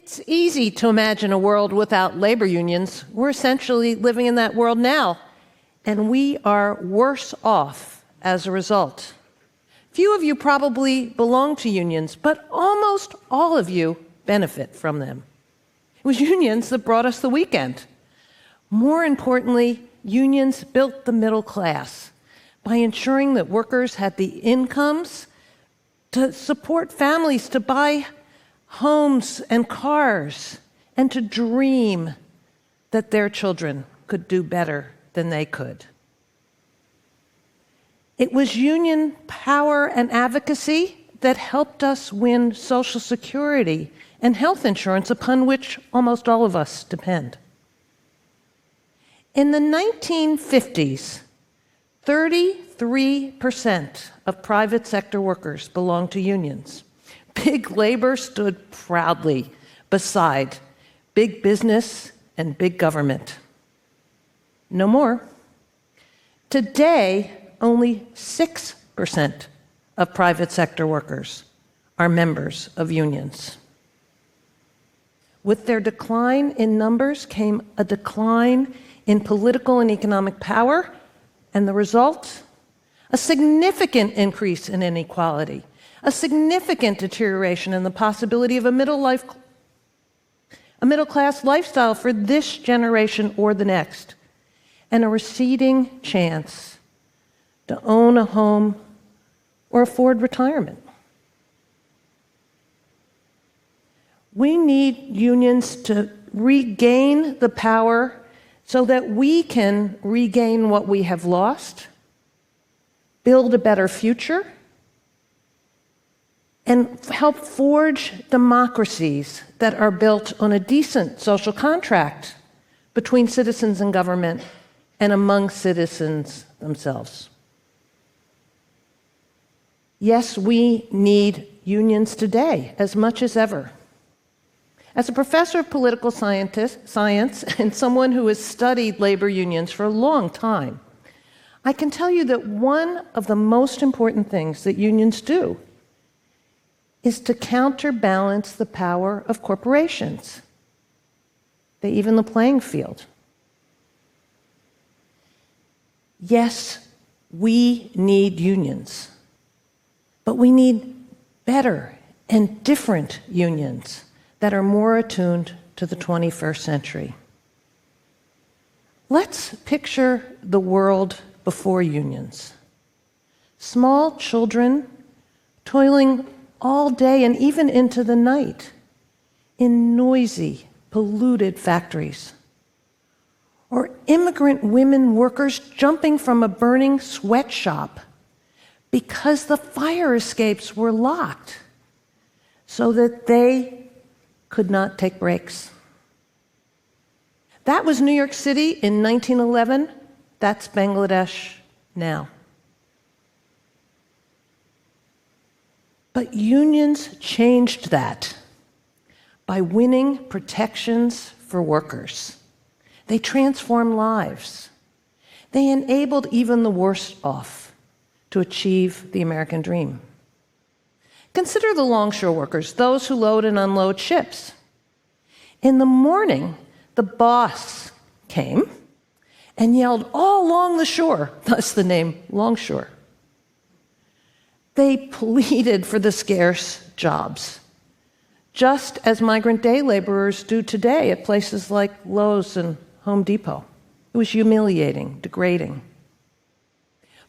It's easy to imagine a world without labor unions. We're essentially living in that world now, and we are worse off as a result. Few of you probably belong to unions, but almost all of you benefit from them. It was unions that brought us the weekend. More importantly, unions built the middle class by ensuring that workers had the incomes to support families, to buy homes and cars, and to dream that their children could do better than they could. It was union power and advocacy that helped us win Social Security and health insurance, upon which almost all of us depend. In the 1950s, 33% of private sector workers belonged to unions. Big labor stood proudly beside big business and big government. No more. Today, only 6% of private sector workers are members of unions. With their decline in numbers came a decline in political and economic power, and the result? A significant increase in inequality, a significant deterioration in the possibility of a middle class lifestyle for this generation or the next, and a receding chance to own a home or afford retirement. We need unions to regain the power so that we can regain what we have lost, build a better future, and help forge democracies that are built on a decent social contract between citizens and government and among citizens themselves. Yes, we need unions today as much as ever. As a professor of political science and someone who has studied labor unions for a long time, I can tell you that one of the most important things that unions do is to counterbalance the power of corporations. They even the playing field. Yes, we need unions, but we need better and different unions that are more attuned to the 21st century. Let's picture the world before unions. Small children toiling all day and even into the night in noisy, polluted factories. Or immigrant women workers jumping from a burning sweatshop because the fire escapes were locked so that they could not take breaks. That was New York City in 1911. That's Bangladesh now. But unions changed that by winning protections for workers. They transformed lives. They enabled even the worst off to achieve the American dream. Consider the longshore workers, those who load and unload ships. In the morning, the boss came and yelled all along the shore, thus the name longshore. They pleaded for the scarce jobs, just as migrant day laborers do today at places like Lowe's and Home Depot. It was humiliating, degrading.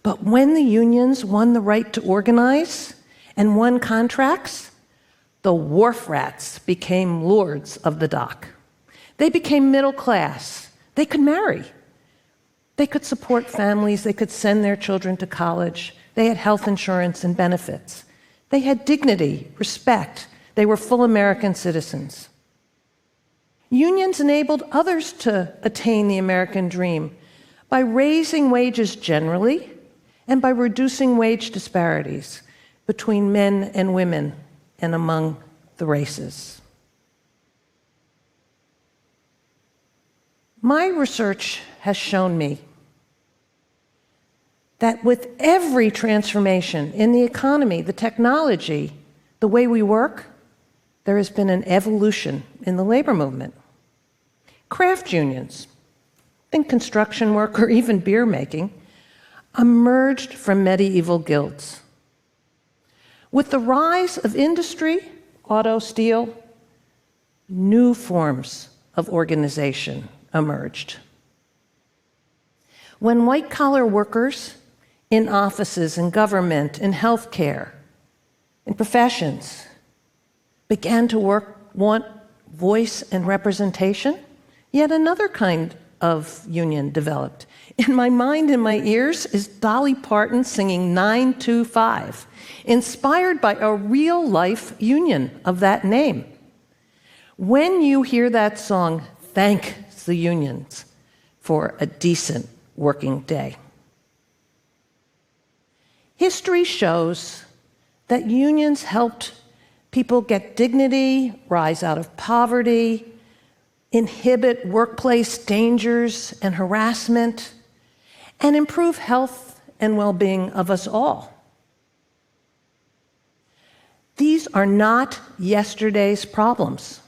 But when the unions won the right to organize and won contracts, the wharf rats became lords of the dock. They became middle class. They could marry. They could support families. They could send their children to college. They had health insurance and benefits. They had dignity, respect. They were full American citizens. Unions enabled others to attain the American dream by raising wages generally and by reducing wage disparities between men and women and among the races. My research has shown me that with every transformation in the economy, the technology, the way we work, there has been an evolution in the labor movement. Craft unions, think construction work or even beer making, emerged from medieval guilds. With the rise of industry, auto, steel, new forms of organization emerged. When white-collar workers in offices, in government, in healthcare, in professions began to want voice and representation, yet another kind of union developed. In my mind, in my ears, is Dolly Parton singing 925, inspired by a real-life union of that name. When you hear that song, thank the unions for a decent working day. History shows that unions helped people get dignity, rise out of poverty, inhibit workplace dangers and harassment, and improve health and well-being of us all. These are not yesterday's problems.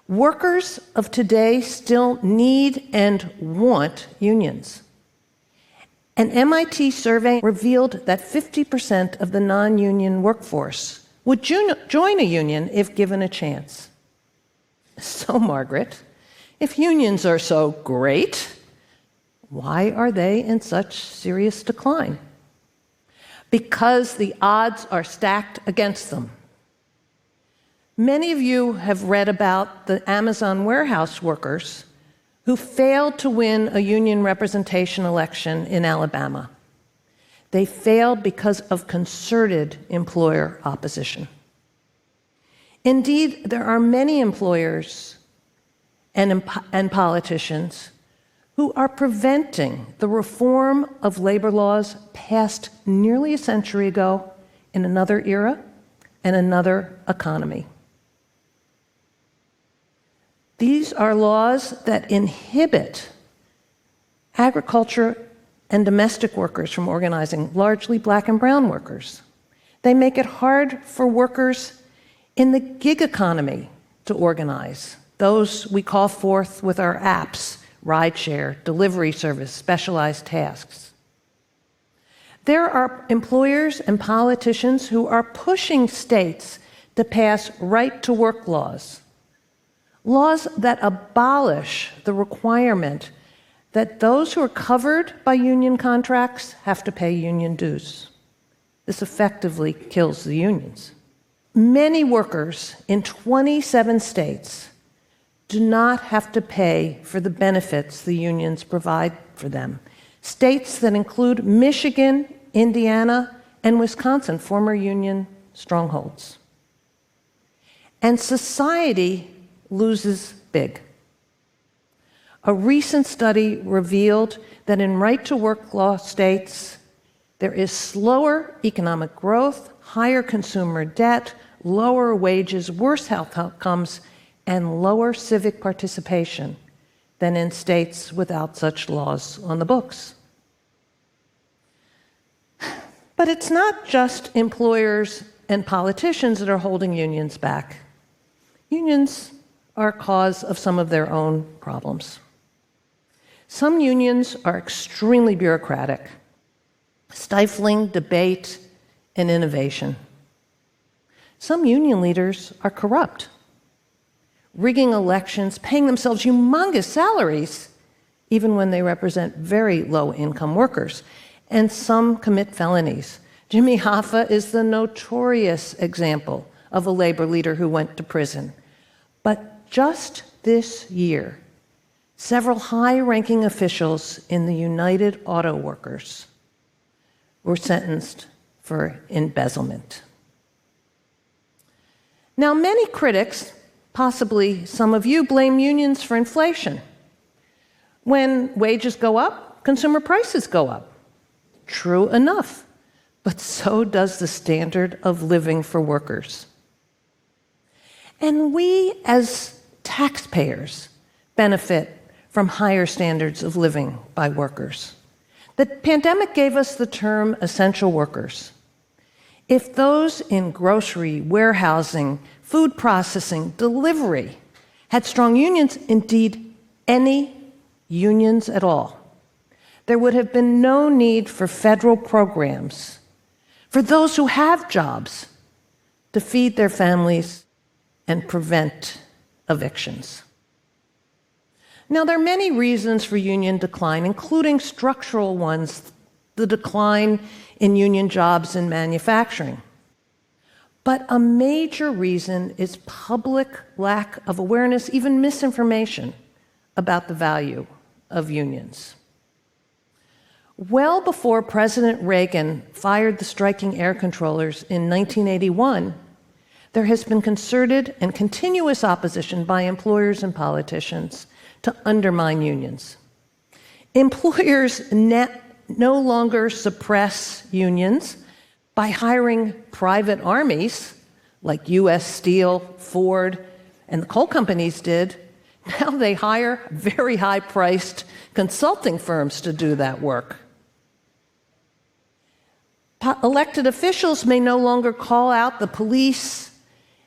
Workers of today still need and want unions. An MIT survey revealed that 50% of the non-union workforce would join a union if given a chance. So, Margaret, if unions are so great, why are they in such serious decline? Because the odds are stacked against them. Many of you have read about the Amazon warehouse workers who failed to win a union representation election in Alabama. They failed because of concerted employer opposition. Indeed, there are many employers and politicians who are preventing the reform of labor laws passed nearly a century ago in another era and another economy. These are laws that inhibit agriculture and domestic workers from organizing, largely black and brown workers. They make it hard for workers in the gig economy to organize, those we call forth with our apps, rideshare, delivery service, specialized tasks. There are employers and politicians who are pushing states to pass right-to-work laws that abolish the requirement that those who are covered by union contracts have to pay union dues. This effectively kills the unions. Many workers in 27 states do not have to pay for the benefits the unions provide for them. States that include Michigan, Indiana, and Wisconsin, former union strongholds. And society loses big. A recent study revealed that in right-to-work law states, there is slower economic growth, higher consumer debt, lower wages, worse health outcomes, and lower civic participation than in states without such laws on the books. But it's not just employers and politicians that are holding unions back. Unions are a cause of some of their own problems. Some unions are extremely bureaucratic, stifling debate and innovation. Some union leaders are corrupt, rigging elections, paying themselves humongous salaries, even when they represent very low-income workers. And some commit felonies. Jimmy Hoffa is the notorious example of a labor leader who went to prison. But just this year, several high-ranking officials in the United Auto Workers were sentenced for embezzlement. Now, many critics, possibly some of you, blame unions for inflation. When wages go up, consumer prices go up. True enough, but so does the standard of living for workers. And we, as taxpayers, benefit from higher standards of living by workers. The pandemic gave us the term essential workers. If those in grocery, warehousing, food processing, delivery had strong unions, indeed any unions at all, there would have been no need for federal programs for those who have jobs to feed their families and prevent evictions. Now, there are many reasons for union decline, including structural ones, the decline in union jobs in manufacturing. But a major reason is public lack of awareness, even misinformation, about the value of unions. Well before President Reagan fired the striking air controllers in 1981, there has been concerted and continuous opposition by employers and politicians to undermine unions. Employers no longer suppress unions by hiring private armies, like U.S. Steel, Ford, and the coal companies did. Now they hire very high-priced consulting firms to do that work. Elected officials may no longer call out the police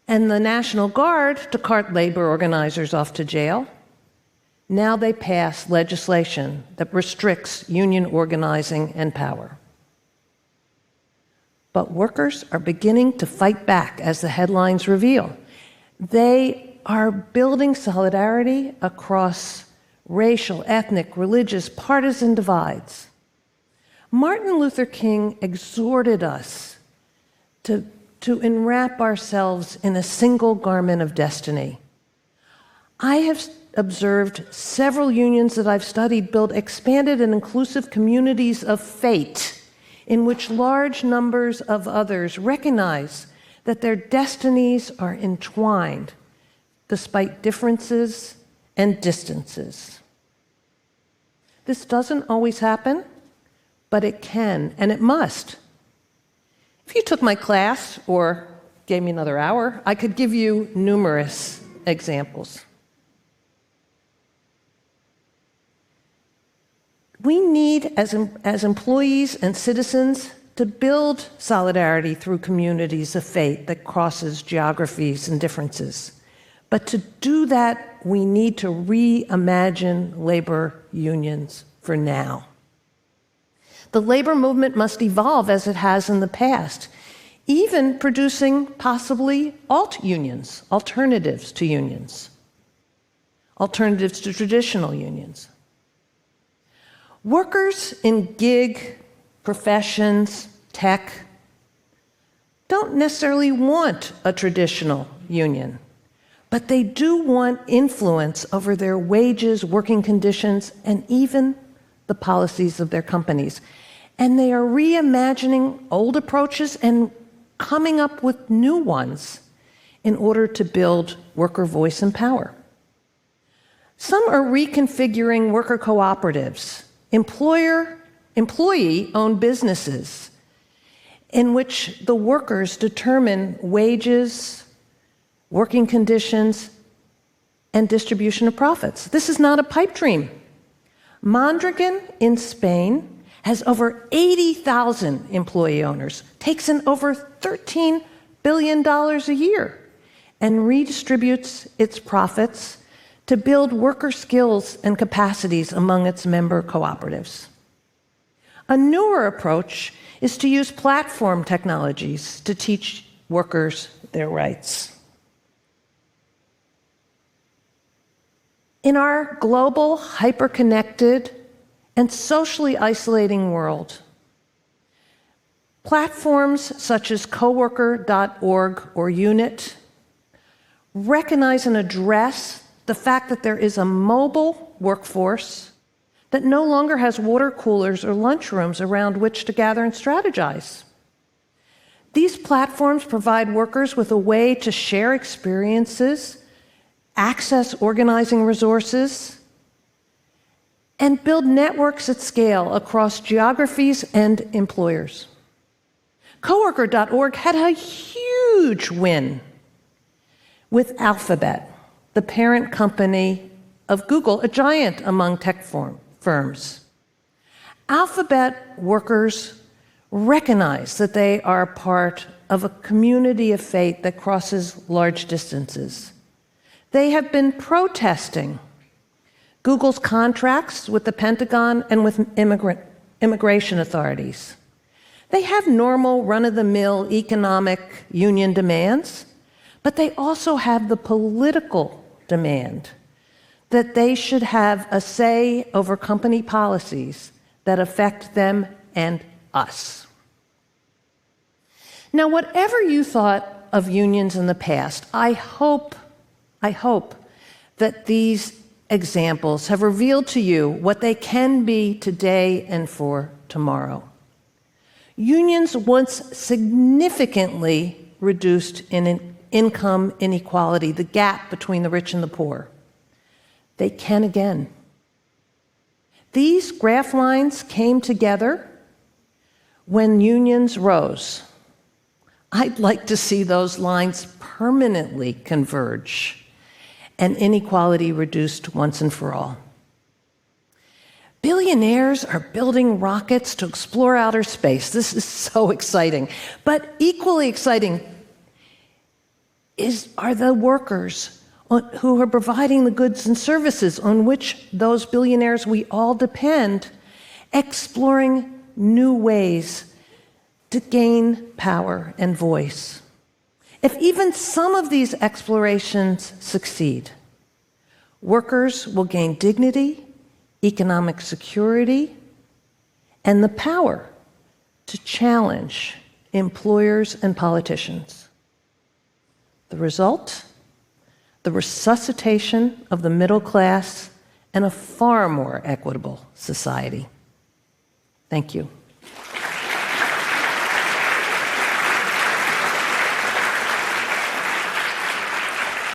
and the National Guard to cart labor organizers off to jail. Now they pass legislation that restricts union organizing and power. But workers are beginning to fight back, as the headlines reveal. They are building solidarity across racial, ethnic, religious, partisan divides. Martin Luther King exhorted us to enwrap ourselves in a single garment of destiny. I have observed several unions that I've studied build expanded and inclusive communities of fate in which large numbers of others recognize that their destinies are entwined despite differences and distances. This doesn't always happen, but it can, and it must. If you took my class or gave me another hour, I could give you numerous examples. We need, as employees and citizens, to build solidarity through communities of faith that crosses geographies and differences. But to do that, we need to reimagine labor unions for now. The labor movement must evolve as it has in the past, even producing possibly alt-unions, alternatives to unions, alternatives to traditional unions. Workers in gig professions, tech, don't necessarily want a traditional union, but they do want influence over their wages, working conditions, and even the policies of their companies. And they are reimagining old approaches and coming up with new ones in order to build worker voice and power. Some are reconfiguring worker cooperatives, employee-owned businesses in which the workers determine wages, working conditions, and distribution of profits. This is not a pipe dream. Mondragon in Spain has over 80,000 employee owners, takes in over $13 billion a year, and redistributes its profits to build worker skills and capacities among its member cooperatives. A newer approach is to use platform technologies to teach workers their rights. In our global, hyper-connected, and socially isolating world, platforms such as coworker.org or Unit recognize and address the fact that there is a mobile workforce that no longer has water coolers or lunchrooms around which to gather and strategize. These platforms provide workers with a way to share experiences, access organizing resources, and build networks at scale across geographies and employers. Coworker.org had a huge win with Alphabet, the parent company of Google, a giant among tech firms. Alphabet workers recognize that they are part of a community of faith that crosses large distances. They have been protesting Google's contracts with the Pentagon and with immigration authorities. They have normal, run-of-the-mill economic union demands, but they also have the political demand that they should have a say over company policies that affect them and us. Now, whatever you thought of unions in the past, I hope that these examples have revealed to you what they can be today and for tomorrow. Unions once significantly reduced in income inequality, the gap between the rich and the poor. They can again. These graph lines came together when unions rose. I'd like to see those lines permanently converge and inequality reduced once and for all. Billionaires are building rockets to explore outer space. This is so exciting. But equally exciting are the workers who are providing the goods and services on which those billionaires we all depend, exploring new ways to gain power and voice. If even some of these explorations succeed, workers will gain dignity, economic security, and the power to challenge employers and politicians. The result? The resuscitation of the middle class and a far more equitable society. Thank you.